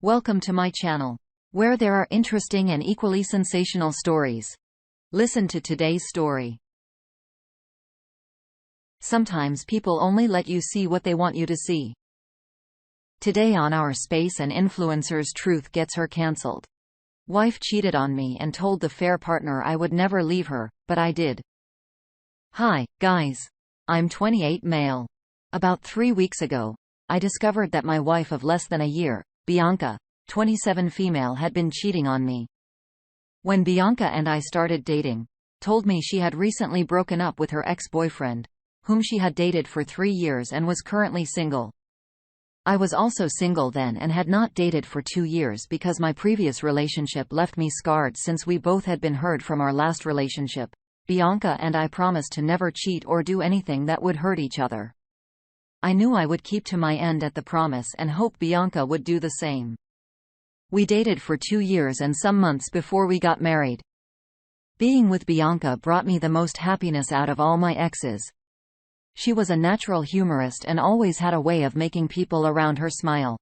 Welcome to my channel, where there are interesting and equally sensational stories. Listen to today's story. Sometimes people only let you see what they want you to see. Today on our space, an influencer's truth gets her cancelled. Wife cheated on me and told the fair partner I would never leave her, but I did. Hi, guys. I'm 28 male. About 3 weeks ago, I discovered that my wife of less than a year, Bianca, 27 female, had been cheating on me. When Bianca and I started dating, told me she had recently broken up with her ex-boyfriend, whom she had dated for 3 years and was currently single. I was also single then and had not dated for 2 years because my previous relationship left me scarred. Since we both had been hurt from our last relationship, Bianca and I promised to never cheat or do anything that would hurt each other. I knew I would keep to my end at the promise and hope Bianca would do the same. We dated for 2 years and some months before we got married. Being with Bianca brought me the most happiness out of all my exes. She was a natural humorist and always had a way of making people around her smile.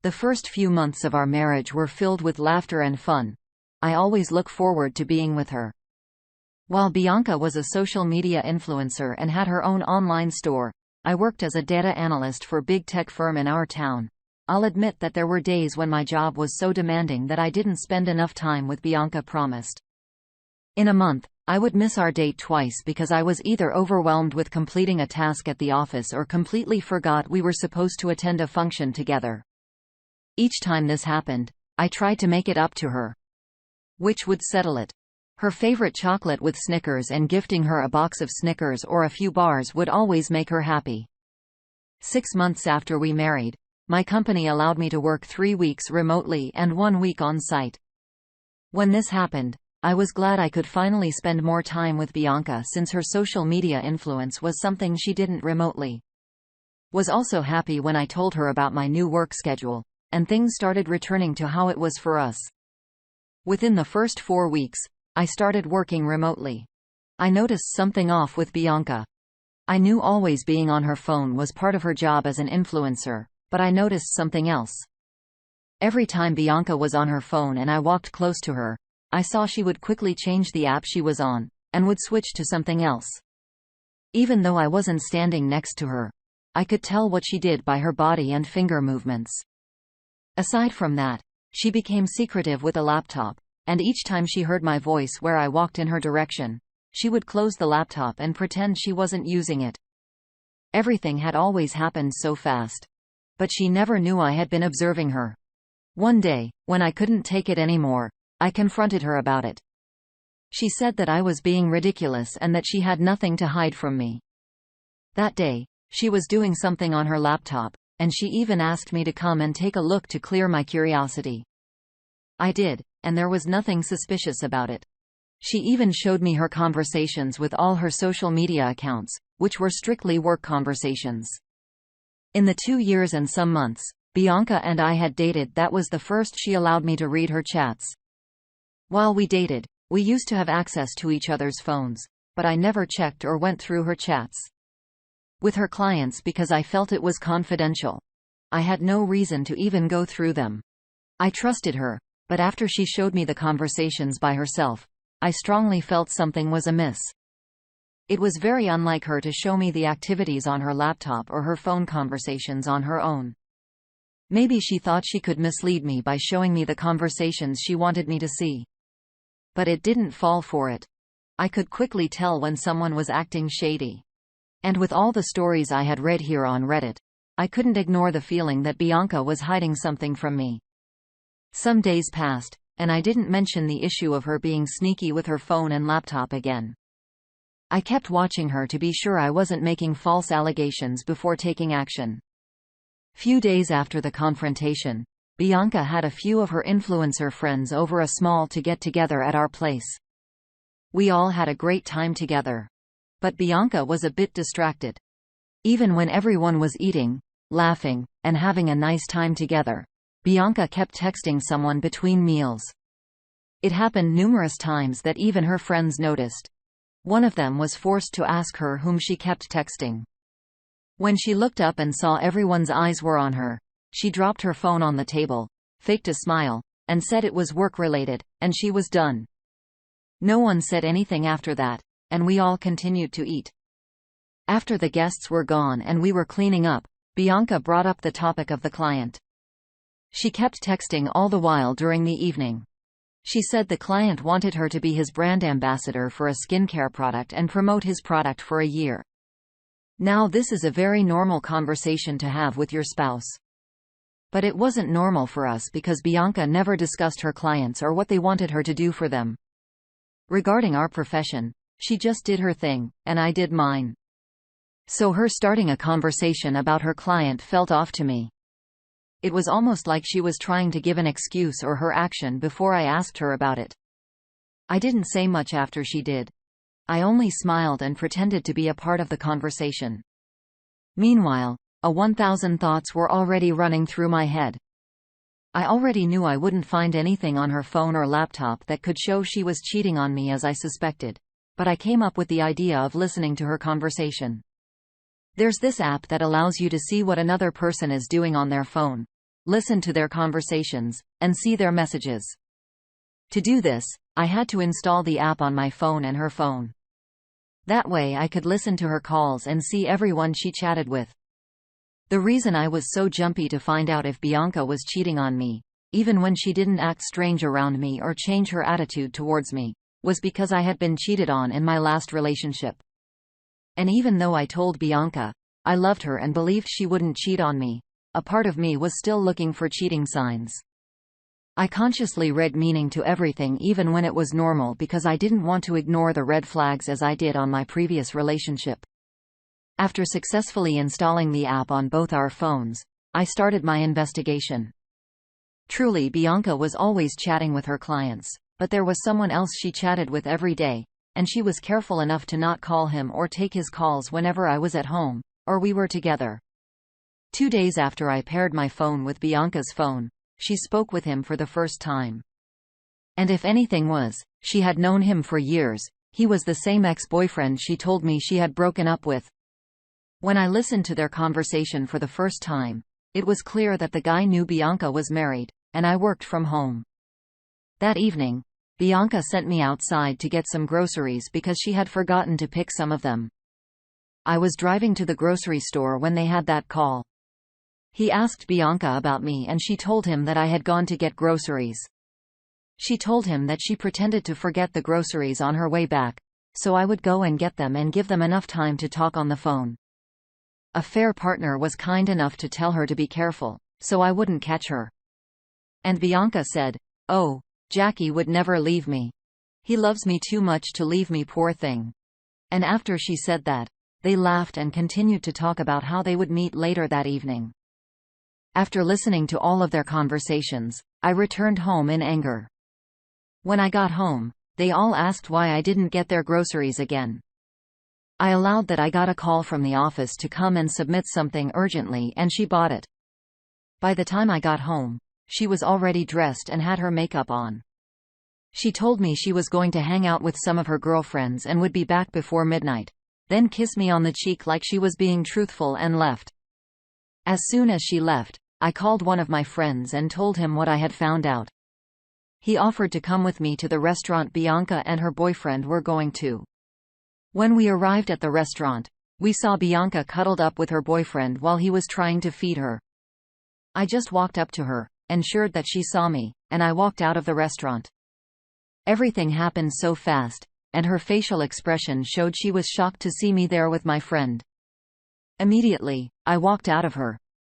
The first few months of our marriage were filled with laughter and fun. I always look forward to being with her. While Bianca was a social media influencer and had her own online store, I worked as a data analyst for a big tech firm in our town. I'll admit that there were days when my job was so demanding that I didn't spend enough time with Bianca promised. In a month, I would miss our date twice because I was either overwhelmed with completing a task at the office or completely forgot we were supposed to attend a function together. Each time this happened, I tried to make it up to her, which would settle it. Her favorite chocolate with Snickers and gifting her a box of Snickers or a few bars would always make her happy. 6 months after we married, my company allowed me to work 3 weeks remotely and 1 week on site. When this happened, I was glad I could finally spend more time with Bianca since her social media influence was something she didn't remotely. Was also happy when I told her about my new work schedule, and things started returning to how it was for us. Within the first 4 weeks, I started working remotely. I noticed something off with Bianca. I knew always being on her phone was part of her job as an influencer, but I noticed something else. Every time Bianca was on her phone and I walked close to her, I saw she would quickly change the app she was on, and would switch to something else. Even though I wasn't standing next to her, I could tell what she did by her body and finger movements. Aside from that, she became secretive with a laptop. And each time she heard my voice where I walked in her direction, she would close the laptop and pretend she wasn't using it. Everything had always happened so fast. But she never knew I had been observing her. One day, when I couldn't take it anymore, I confronted her about it. She said that I was being ridiculous and that she had nothing to hide from me. That day, she was doing something on her laptop, and she even asked me to come and take a look to clear my curiosity. I did, and there was nothing suspicious about it. She even showed me her conversations with all her social media accounts, which were strictly work conversations. In the 2 years and some months Bianca and I had dated, that was the first she allowed me to read her chats. While we dated, we used to have access to each other's phones, but I never checked or went through her chats with her clients because I felt it was confidential. I had no reason to even go through them. I trusted her. But after she showed me the conversations by herself, I strongly felt something was amiss. It was very unlike her to show me the activities on her laptop or her phone conversations on her own. Maybe she thought she could mislead me by showing me the conversations she wanted me to see. But it didn't fall for it. I could quickly tell when someone was acting shady. And with all the stories I had read here on Reddit, I couldn't ignore the feeling that Bianca was hiding something from me. Some days passed, and I didn't mention the issue of her being sneaky with her phone and laptop again. I kept watching her to be sure I wasn't making false allegations before taking action. Few days after the confrontation, Bianca had a few of her influencer friends over a small get-together at our place. We all had a great time together. But Bianca was a bit distracted. Even when everyone was eating, laughing, and having a nice time together, Bianca kept texting someone between meals. It happened numerous times that even her friends noticed. One of them was forced to ask her whom she kept texting. When she looked up and saw everyone's eyes were on her, She dropped her phone on the table, faked a smile, and said it was work-related, and she was done. No one said anything after that, and we all continued to eat. After the guests were gone and we were cleaning up, Bianca brought up the topic of the client. She kept texting all the while during the evening. She said the client wanted her to be his brand ambassador for a skincare product and promote his product for a year. Now this is a very normal conversation to have with your spouse. But it wasn't normal for us because Bianca never discussed her clients or what they wanted her to do for them. Regarding our profession, she just did her thing, and I did mine. So her starting a conversation about her client felt off to me. It was almost like she was trying to give an excuse or her action before I asked her about it. I didn't say much after she did. I only smiled and pretended to be a part of the conversation. Meanwhile, 1,000 thoughts were already running through my head. I already knew I wouldn't find anything on her phone or laptop that could show she was cheating on me as I suspected, but I came up with the idea of listening to her conversation. There's this app that allows you to see what another person is doing on their phone, listen to their conversations, and see their messages. To do this, I had to install the app on my phone and her phone. That way I could listen to her calls and see everyone she chatted with. The reason I was so jumpy to find out if Bianca was cheating on me, even when she didn't act strange around me or change her attitude towards me, was because I had been cheated on in my last relationship. And even though I told Bianca I loved her and believed she wouldn't cheat on me, a part of me was still looking for cheating signs. I consciously read meaning to everything even when it was normal because I didn't want to ignore the red flags as I did on my previous relationship. After successfully installing the app on both our phones, I started my investigation. Truly, Bianca was always chatting with her clients, but there was someone else she chatted with every day, and she was careful enough to not call him or take his calls whenever I was at home, or we were together. 2 days after I paired my phone with Bianca's phone, she spoke with him for the first time. And if anything was, she had known him for years. He was the same ex-boyfriend she told me she had broken up with. When I listened to their conversation for the first time, it was clear that the guy knew Bianca was married, and I worked from home. That evening, Bianca sent me outside to get some groceries because she had forgotten to pick some of them. I was driving to the grocery store when they had that call. He asked Bianca about me and she told him that I had gone to get groceries. She told him that she pretended to forget the groceries on her way back, so I would go and get them and give them enough time to talk on the phone. A fair partner was kind enough to tell her to be careful, so I wouldn't catch her. And Bianca said, "Oh, Jackie would never leave me. He loves me too much to leave me, poor thing." And after she said that, they laughed and continued to talk about how they would meet later that evening. After listening to all of their conversations, I returned home in anger. When I got home, they all asked why I didn't get their groceries again. I allowed that I got a call from the office to come and submit something urgently and she bought it. By the time I got home, she was already dressed and had her makeup on. She told me she was going to hang out with some of her girlfriends and would be back before midnight, then kiss me on the cheek like she was being truthful and left. As soon as she left, I called one of my friends and told him what I had found out. He offered to come with me to the restaurant Bianca and her boyfriend were going to. When we arrived at the restaurant, we saw Bianca cuddled up with her boyfriend while he was trying to feed her. I just walked up to her, ensured that she saw me, and I walked out of the restaurant. Everything happened so fast, and her facial expression showed she was shocked to see me there with my friend. Immediately, I walked out of her.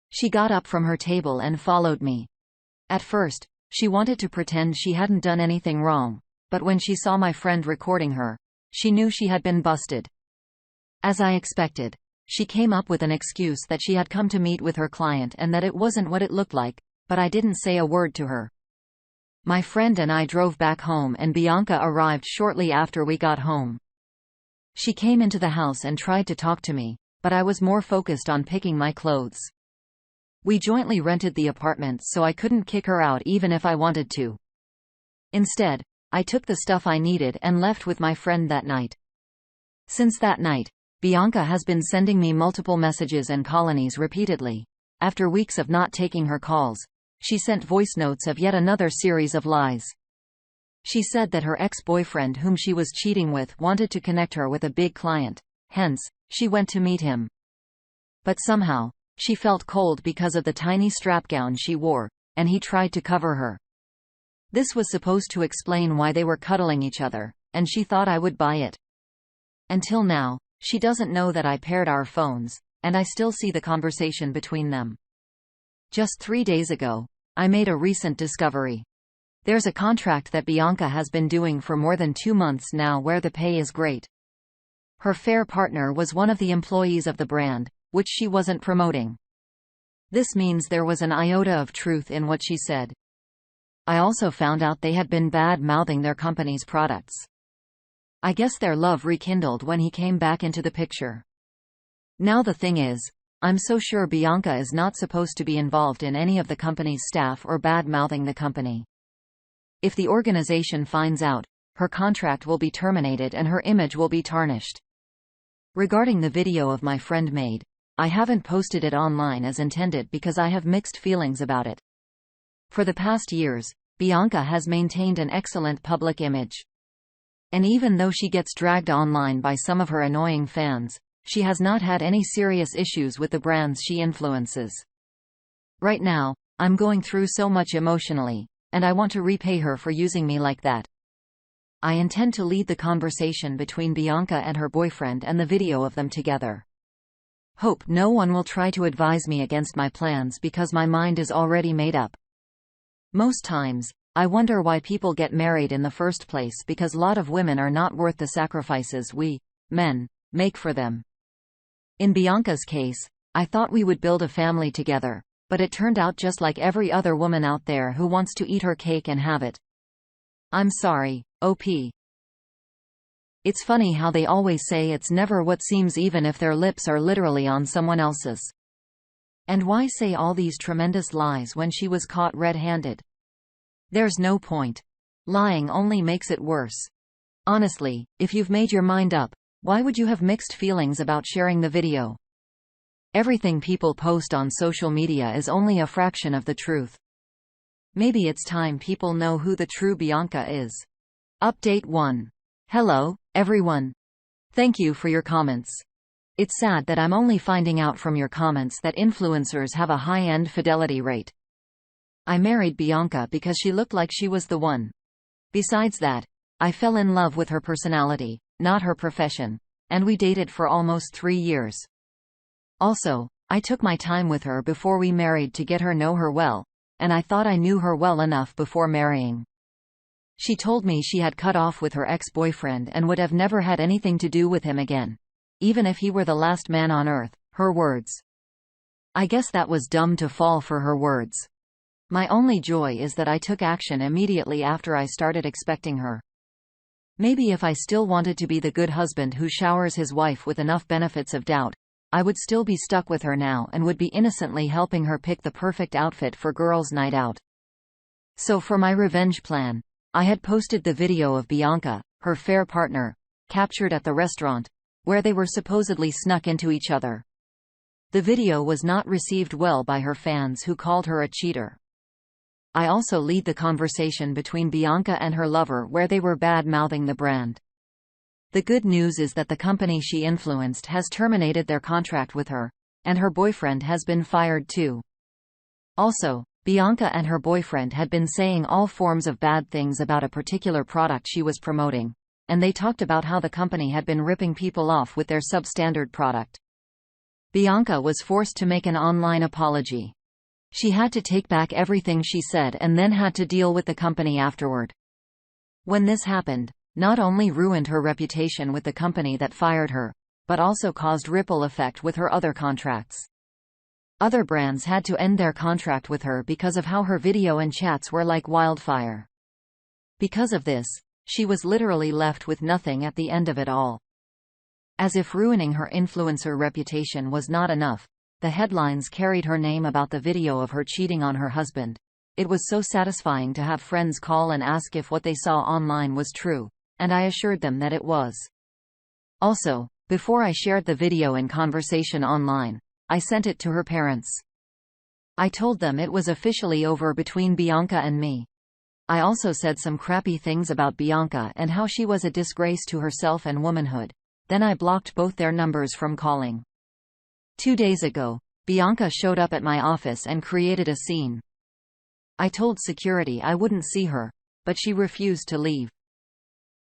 She got up from her table and followed me. At first, she wanted to pretend she hadn't done anything wrong, but when she saw my friend recording her, she knew she had been busted. As I expected, she came up with an excuse that she had come to meet with her client and that it wasn't what it looked like, but I didn't say a word to her. My friend and I drove back home and Bianca arrived shortly after we got home. She came into the house and tried to talk to me, but I was more focused on picking my clothes. We jointly rented the apartment so I couldn't kick her out even if I wanted to. Instead, I took the stuff I needed and left with my friend that night. Since that night, Bianca has been sending me multiple messages and colonies repeatedly. After weeks of not taking her calls, she sent voice notes of yet another series of lies. She said that her ex-boyfriend whom she was cheating with wanted to connect her with a big client. Hence, she went to meet him. But somehow, she felt cold because of the tiny strap gown she wore, and he tried to cover her. This was supposed to explain why they were cuddling each other, and she thought I would buy it. Until now, she doesn't know that I paired our phones, and I still see the conversation between them. Just 3 days ago, I made a recent discovery. There's a contract that Bianca has been doing for more than 2 months now where the pay is great. Her fair partner was one of the employees of the brand, which she wasn't promoting. This means there was an iota of truth in what she said. I also found out they had been bad-mouthing their company's products. I guess their love rekindled when he came back into the picture. Now the thing is, I'm so sure Bianca is not supposed to be involved in any of the company's staff or bad-mouthing the company. If the organization finds out, her contract will be terminated and her image will be tarnished. Regarding the video of my friend made, I haven't posted it online as intended because I have mixed feelings about it. For the past years, Bianca has maintained an excellent public image. And even though she gets dragged online by some of her annoying fans, she has not had any serious issues with the brands she influences. Right now, I'm going through so much emotionally, and I want to repay her for using me like that. I intend to lead the conversation between Bianca and her boyfriend and the video of them together. Hope no one will try to advise me against my plans because my mind is already made up. Most times, I wonder why people get married in the first place because a lot of women are not worth the sacrifices we, men, make for them. In Bianca's case, I thought we would build a family together, but it turned out just like every other woman out there who wants to eat her cake and have it. I'm sorry, OP. It's funny how they always say it's never what seems even if their lips are literally on someone else's. And why say all these tremendous lies when she was caught red-handed? There's no point. Lying only makes it worse. Honestly, if you've made your mind up, why would you have mixed feelings about sharing the video? Everything people post on social media is only a fraction of the truth. Maybe it's time people know who the true Bianca is. Update 1. Hello, everyone. Thank you for your comments. It's sad that I'm only finding out from your comments that influencers have a high-end fidelity rate. I married Bianca because she looked like she was the one. Besides that, I fell in love with her personality, not her profession, and we dated for almost 3 years. Also, I took my time with her before we married to get her know her well, and I thought I knew her well enough before marrying. She told me she had cut off with her ex-boyfriend and would have never had anything to do with him again. Even if he were the last man on earth, her words. I guess that was dumb to fall for her words. My only joy is that I took action immediately after I started expecting her. Maybe if I still wanted to be the good husband who showers his wife with enough benefits of doubt, I would still be stuck with her now and would be innocently helping her pick the perfect outfit for girls' night out. So for my revenge plan, I had posted the video of Bianca, her fair partner, captured at the restaurant, where they were supposedly snuck into each other. The video was not received well by her fans who called her a cheater. I also lead the conversation between Bianca and her lover where they were bad-mouthing the brand. The good news is that the company she influenced has terminated their contract with her, and her boyfriend has been fired too. Also, Bianca and her boyfriend had been saying all forms of bad things about a particular product she was promoting, and they talked about how the company had been ripping people off with their substandard product. Bianca was forced to make an online apology. She had to take back everything she said and then had to deal with the company afterward. When this happened, not only ruined her reputation with the company that fired her, but also caused ripple effect with her other contracts. Other brands had to end their contract with her because of how her video and chats were like wildfire. Because of this, she was literally left with nothing at the end of it all. As if ruining her influencer reputation was not enough, the headlines carried her name about the video of her cheating on her husband. It was so satisfying to have friends call and ask if what they saw online was true, and I assured them that it was. Also, before I shared the video in conversation online, I sent it to her parents. I told them it was officially over between Bianca and me. I also said some crappy things about Bianca and how she was a disgrace to herself and womanhood. Then I blocked both their numbers from calling. 2 days ago, Bianca showed up at my office and created a scene. I told security I wouldn't see her, but she refused to leave.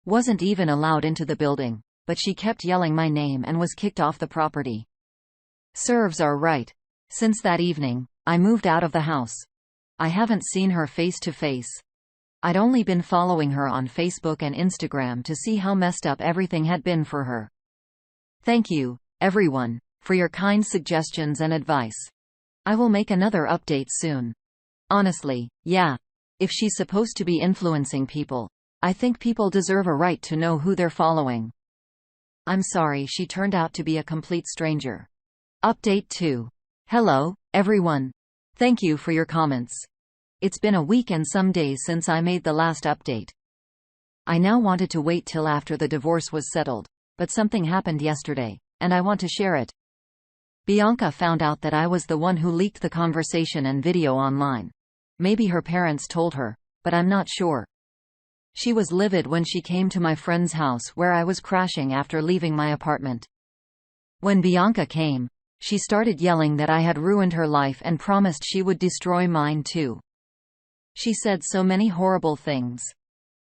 Wasn't even allowed into the building, but she kept yelling my name and was kicked off the property. Serves are right. Since that evening, I moved out of the house. I haven't seen her face to face. I'd only been following her on Facebook and Instagram to see how messed up everything had been for her. Thank you, everyone, for your kind suggestions and advice. I will make another update soon. Honestly, yeah. If she's supposed to be influencing people, I think people deserve a right to know who they're following. I'm sorry she turned out to be a complete stranger. Update 2. Hello, everyone. Thank you for your comments. It's been a week and some days since I made the last update. I now wanted to wait till after the divorce was settled, but something happened yesterday, and I want to share it. Bianca found out that I was the one who leaked the conversation and video online. Maybe her parents told her, but I'm not sure. She was livid when she came to my friend's house where I was crashing after leaving my apartment. When Bianca came, she started yelling that I had ruined her life and promised she would destroy mine too. She said so many horrible things.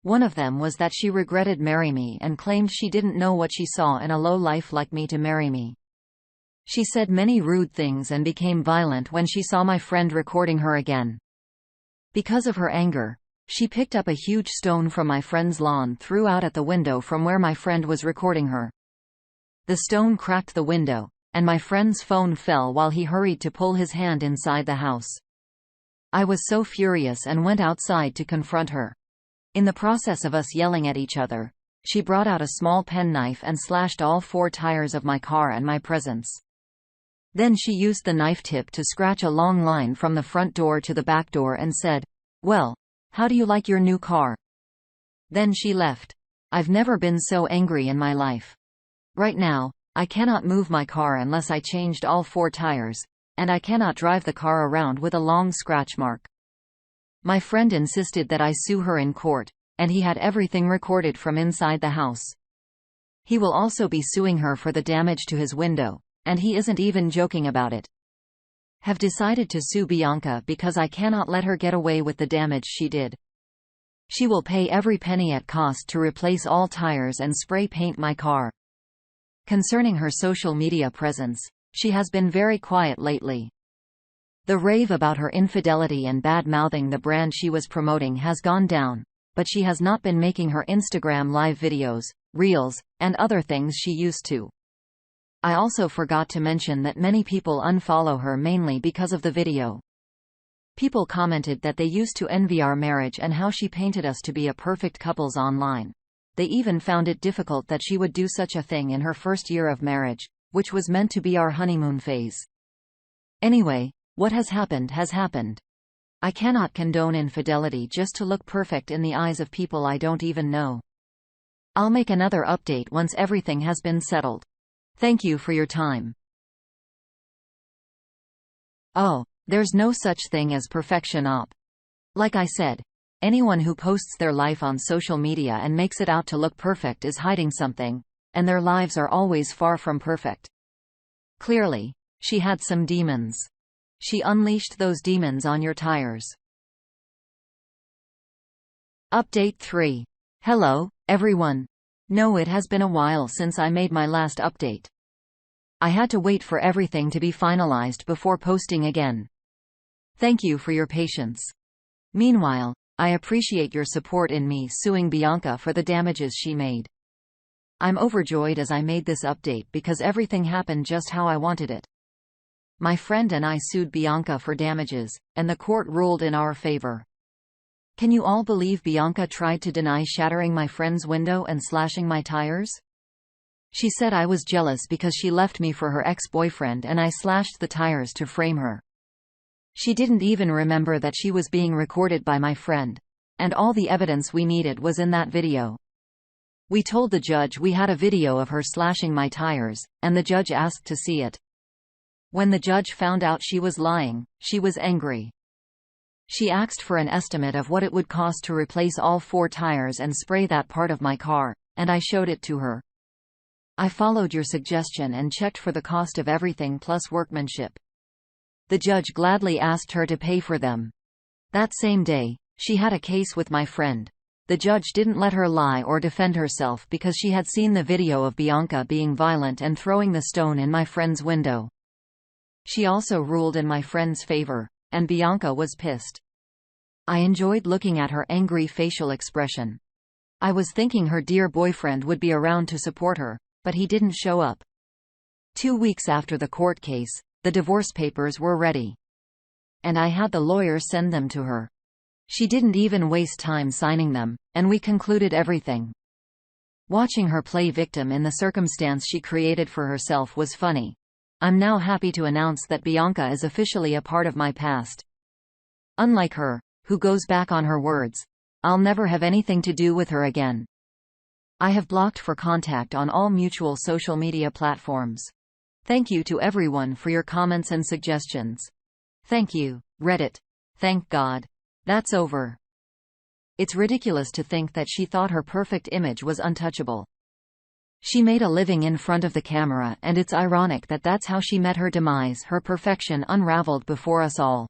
One of them was that she regretted marrying me and claimed she didn't know what she saw in a low life like me to marry me. She said many rude things and became violent when she saw my friend recording her again. Because of her anger, she picked up a huge stone from my friend's lawn, threw out at the window from where my friend was recording her. The stone cracked the window, and my friend's phone fell while he hurried to pull his hand inside the house. I was so furious and went outside to confront her. In the process of us yelling at each other, she brought out a small penknife and slashed all 4 tires of my car and my presence. Then she used the knife tip to scratch a long line from the front door to the back door and said, "Well, how do you like your new car?" Then she left. I've never been so angry in my life. Right now, I cannot move my car unless I changed all 4 tires, and I cannot drive the car around with a long scratch mark. My friend insisted that I sue her in court, and he had everything recorded from inside the house. He will also be suing her for the damage to his window, and he isn't even joking about it. Have decided to sue Bianca because I cannot let her get away with the damage she did. She will pay every penny at cost to replace all tires and spray paint my car. Concerning her social media presence, she has been very quiet lately. The rave about her infidelity and bad-mouthing the brand she was promoting has gone down, but she has not been making her Instagram live videos, reels, and other things she used to. I also forgot to mention that many people unfollow her mainly because of the video. People commented that they used to envy our marriage and how she painted us to be a perfect couples online. They even found it difficult that she would do such a thing in her first year of marriage, which was meant to be our honeymoon phase. Anyway, what has happened has happened. I cannot condone infidelity just to look perfect in the eyes of people I don't even know. I'll make another update once everything has been settled. Thank you for your time. Oh, there's no such thing as perfection op. Like I said, anyone who posts their life on social media and makes it out to look perfect is hiding something, and their lives are always far from perfect. Clearly, she had some demons. She unleashed those demons on your tires. Update 3. Hello, everyone. No, it has been a while since I made my last update. I had to wait for everything to be finalized before posting again. Thank you for your patience. Meanwhile, I appreciate your support in me suing Bianca for the damages she made. I'm overjoyed as I made this update because everything happened just how I wanted it. My friend and I sued Bianca for damages, and the court ruled in our favor. Can you all believe Bianca tried to deny shattering my friend's window and slashing my tires? She said I was jealous because she left me for her ex-boyfriend and I slashed the tires to frame her. She didn't even remember that she was being recorded by my friend, and all the evidence we needed was in that video. We told the judge we had a video of her slashing my tires, and the judge asked to see it. When the judge found out she was lying, she was angry. She asked for an estimate of what it would cost to replace all 4 tires and spray that part of my car, and I showed it to her. I followed your suggestion and checked for the cost of everything plus workmanship. The judge gladly asked her to pay for them. That same day, she had a case with my friend. The judge didn't let her lie or defend herself because she had seen the video of Bianca being violent and throwing the stone in my friend's window. She also ruled in my friend's favor, and Bianca was pissed. I enjoyed looking at her angry facial expression. I was thinking her dear boyfriend would be around to support her, but he didn't show up. 2 weeks after the court case, the divorce papers were ready. And I had the lawyer send them to her. She didn't even waste time signing them, and we concluded everything. Watching her play victim in the circumstance she created for herself was funny. I'm now happy to announce that Bianca is officially a part of my past. Unlike her, who goes back on her words, I'll never have anything to do with her again. I have blocked for contact on all mutual social media platforms. Thank you to everyone for your comments and suggestions. Thank you, Reddit. Thank God. That's over. It's ridiculous to think that she thought her perfect image was untouchable. She made a living in front of the camera, and it's ironic that that's how she met her demise. Her perfection unraveled before us all.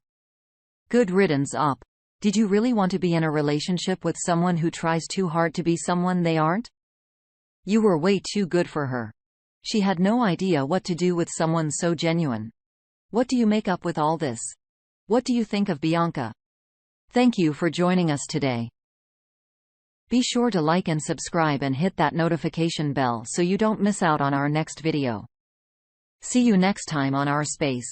Good riddance, op. Did you really want to be in a relationship with someone who tries too hard to be someone they aren't? You were way too good for her. She had no idea what to do with someone so genuine. What do you make up with all this? What do you think of Bianca? Thank you for joining us today. Be sure to like and subscribe and hit that notification bell so you don't miss out on our next video. See you next time on our space.